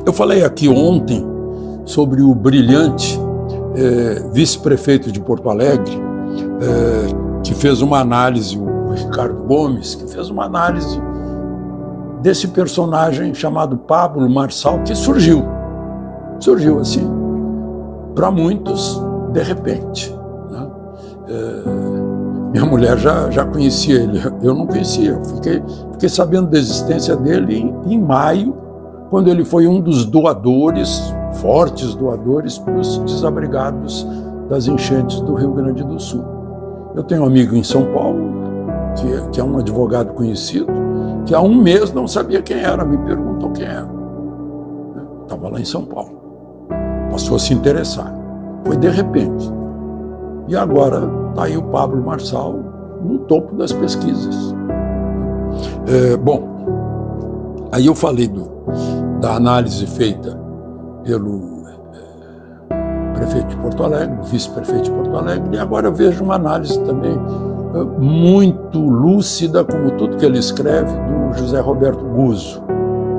Eu falei aqui ontem sobre o brilhante vice-prefeito de Porto Alegre, que fez uma análise, o Ricardo Gomes, que fez uma análise desse personagem chamado Pablo Marçal, que surgiu assim, para muitos, de repente, né? Minha mulher já conhecia ele, eu não conhecia, fiquei sabendo da existência dele em maio, quando ele foi um dos doadores, fortes doadores, para os desabrigados das enchentes do Rio Grande do Sul. Eu tenho um amigo em São Paulo, que é um advogado conhecido, que há um mês não sabia quem era, me perguntou quem era. Estava lá em São Paulo. Passou a se interessar. Foi de repente. E agora está aí o Pablo Marçal no topo das pesquisas. Bom, aí eu falei da análise feita pelo prefeito de Porto Alegre, vice-prefeito de Porto Alegre, e agora eu vejo uma análise também muito lúcida, como tudo que ele escreve, do José Roberto Guzzo,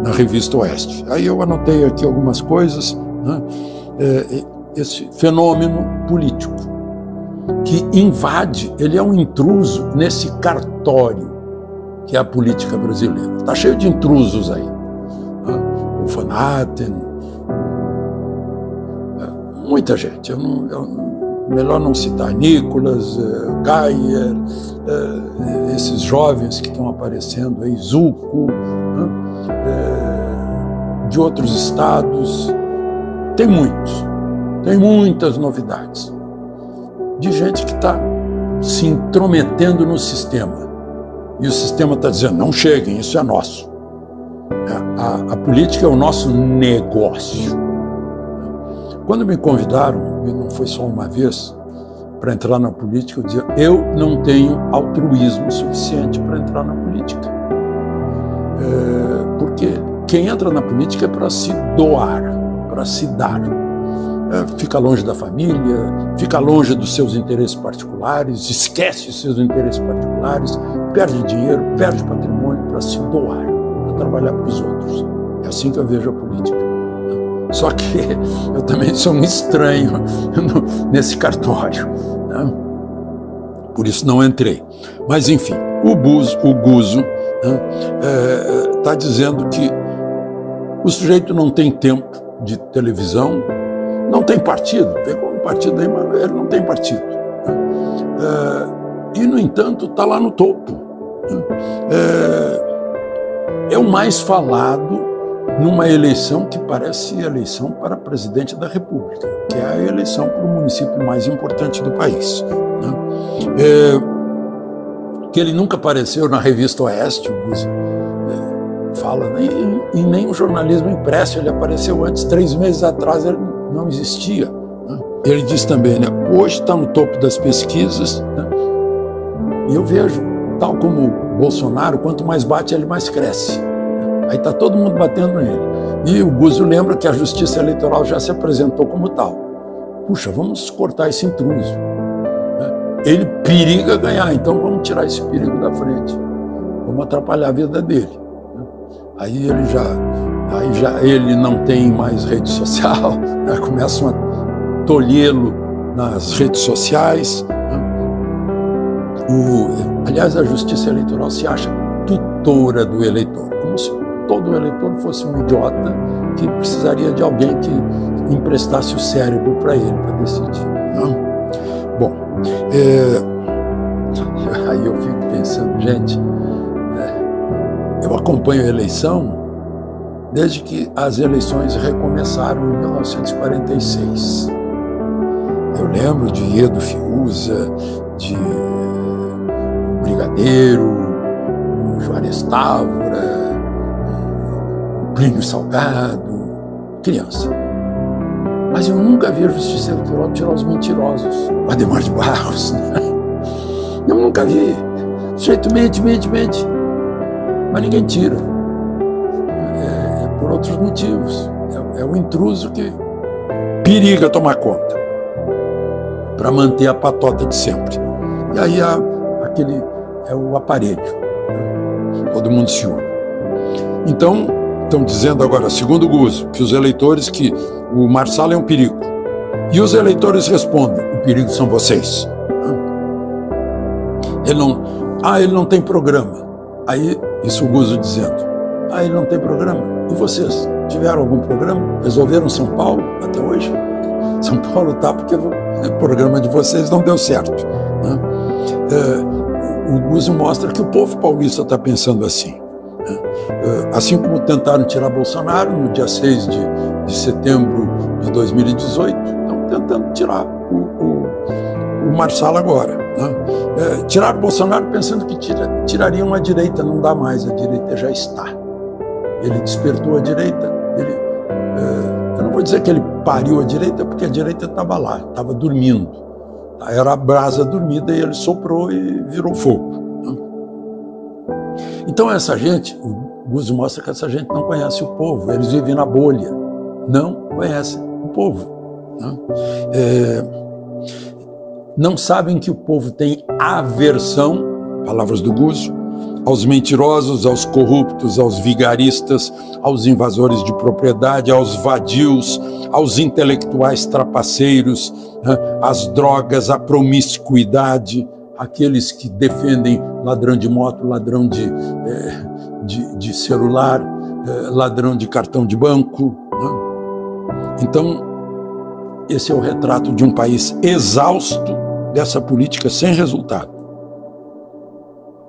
na Revista Oeste. Aí eu anotei aqui algumas coisas, né? Esse fenômeno político que invade, ele é um intruso nesse cartório que é a política brasileira. Está cheio de intrusos aí. Né? O Van Hatten, muita gente. Melhor não citar Nicolas, Geyer, esses jovens que estão aparecendo aí, Zucco, de outros estados. Tem muitas novidades. De gente que está se intrometendo no sistema. E o sistema está dizendo, não cheguem, isso é nosso. A política é o nosso negócio. Quando me convidaram, e não foi só uma vez, para entrar na política, eu dizia, eu não tenho altruísmo suficiente para entrar na política. Porque quem entra na política é para se doar, para se dar. Fica longe da família, fica longe dos seus interesses particulares, esquece os seus interesses particulares, perde dinheiro, perde patrimônio para se doar, para trabalhar para os outros. É assim que eu vejo a política. Só que eu também sou um estranho nesse cartório, né? Por isso não entrei. Mas, enfim, o Guzzo está dizendo que o sujeito não tem tempo de televisão, não tem partido, pegou um partido aí, mas ele não tem partido. E, no entanto, está lá no topo. É o mais falado numa eleição que parece eleição para presidente da República, que é a eleição para o município mais importante do país. Né? Que ele nunca apareceu na Revista Oeste, o Guzzo fala, em nenhum jornalismo impresso, ele apareceu antes, 3 meses atrás ele não existia. Né? Ele diz também, né, hoje está no topo das pesquisas, né? E eu vejo, tal como o Bolsonaro, quanto mais bate, ele mais cresce. Aí está todo mundo batendo nele. E o Guzzo lembra que a Justiça Eleitoral já se apresentou como tal. Puxa, vamos cortar esse intruso. Ele periga ganhar, então vamos tirar esse perigo da frente. Vamos atrapalhar a vida dele. Aí ele não tem mais rede social, né? Começam a tolhê-lo nas redes sociais. Aliás, a Justiça Eleitoral se acha tutora do eleitor, como se todo eleitor fosse um idiota que precisaria de alguém que emprestasse o cérebro para ele, para decidir. Não? Bom, aí eu fico pensando, gente, eu acompanho a eleição desde que as eleições recomeçaram em 1946. Eu lembro de Edo Fiuza, de Brigadeiro, Juarez Távora, Plínio Salgado, criança. Mas eu nunca vi a Justiça Eleitoral tirar os mentirosos. O Adhemar de Barros, né? Eu nunca vi. O sujeito mente. Mas ninguém tira. É por outros motivos. É o intruso que periga tomar conta para manter a patota de sempre. E aí é o aparelho. Todo mundo se une. Então, Estão dizendo agora, segundo o Guzzo, que os eleitores, que o Marçal é um perigo. E os eleitores respondem, o perigo são vocês. Ele não tem programa. Aí, isso o Guzzo dizendo, ele não tem programa. E vocês, tiveram algum programa? Resolveram São Paulo até hoje? São Paulo tá porque o programa de vocês não deu certo. Né? O Guzzo mostra que o povo paulista está pensando assim. Assim como tentaram tirar Bolsonaro no dia 6 de setembro de 2018, estão tentando tirar o Marçal agora. Né? Tiraram Bolsonaro pensando que tirariam a direita, não dá mais, a direita já está. Ele despertou a direita, eu não vou dizer que ele pariu a direita, porque a direita estava lá, estava dormindo. Era a brasa dormida e ele soprou e virou fogo. Então essa gente, o Guzzo mostra que essa gente não conhece o povo, eles vivem na bolha, não conhecem o povo. Não sabem que o povo tem aversão, palavras do Guzzo, aos mentirosos, aos corruptos, aos vigaristas, aos invasores de propriedade, aos vadios, aos intelectuais trapaceiros, às drogas, à promiscuidade, aqueles que defendem ladrão de moto, ladrão de celular, ladrão de cartão de banco. Então, esse é o retrato de um país exausto dessa política sem resultado.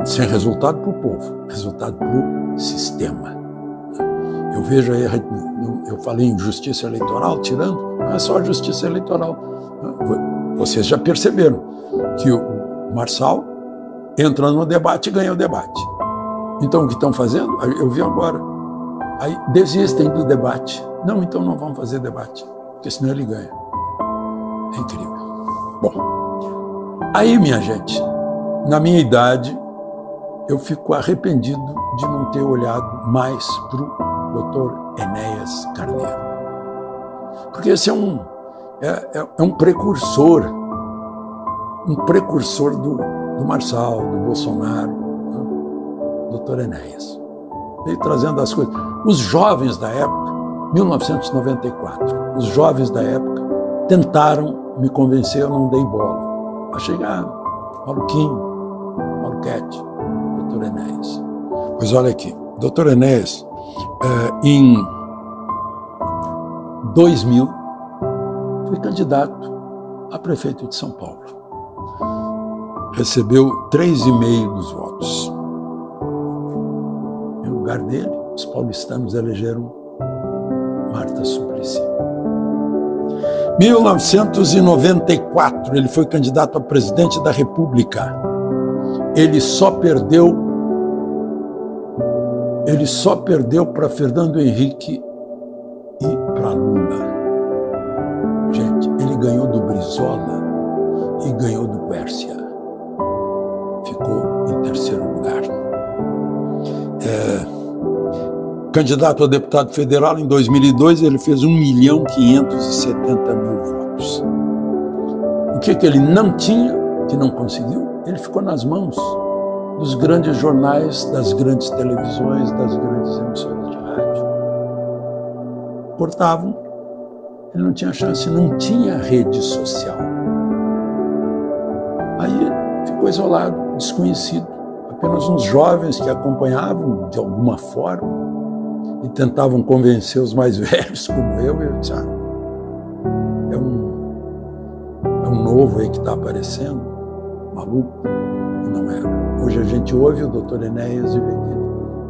Sem resultado para o povo, resultado para o sistema. Eu vejo aí, eu falei em justiça eleitoral, tirando, não é só a justiça eleitoral. Vocês já perceberam que o Marçal entra no debate e ganha o debate. Então o que estão fazendo? Eu vi agora. Aí desistem do debate. Não, então não vamos fazer debate, porque senão ele ganha. É incrível. Bom, aí minha gente, na minha idade, eu fico arrependido de não ter olhado mais para o Dr. Enéas Carneiro. Porque esse é um precursor do Marçal, do Bolsonaro, né? Dr. Enéas. Veio trazendo as coisas. Os jovens da época, 1994, os jovens da época tentaram me convencer, eu não dei bola. Achei, maluquinho, maluquete. Dr. Enéas. Pois olha aqui, Dr. Enéas, em 2000, foi candidato a prefeito de São Paulo. Recebeu 3,5% dos votos. Em lugar dele, os paulistanos elegeram Marta Suplicy. 1994, ele foi candidato a presidente da República. Ele só perdeu para Fernando Henrique e para Lula. Gente, ele ganhou do Brizola e ganhou do Quércia. Ficou em terceiro lugar. Candidato a deputado federal em 2002, ele fez 1.570.000 votos. O que ele não tinha, que não conseguiu? Ele ficou nas mãos dos grandes jornais, das grandes televisões, das grandes emissoras de rádio. Cortavam, ele não tinha chance, não tinha rede social. Aí ele ficou isolado, desconhecido. Apenas uns jovens que acompanhavam de alguma forma e tentavam convencer os mais velhos, como eu disse, é um novo aí que está aparecendo, maluco, e não era. Hoje a gente ouve o Dr. Enéas e vê que ele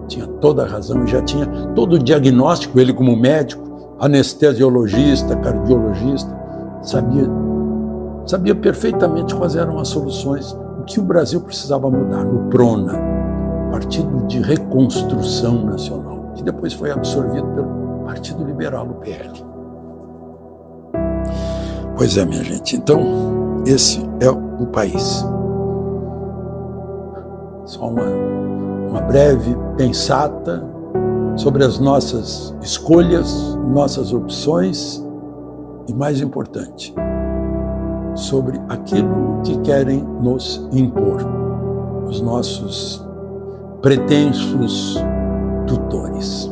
tinha toda a razão, e já tinha todo o diagnóstico, ele como médico, anestesiologista, cardiologista, sabia perfeitamente quais eram as soluções, o que o Brasil precisava mudar no PRONA, Partido de Reconstrução Nacional, que depois foi absorvido pelo Partido Liberal, o PL. Pois é, minha gente, então esse é o país. Só uma breve pensata sobre as nossas escolhas, nossas opções e, mais importante, sobre aquilo que querem nos impor, os nossos pretensos tutores.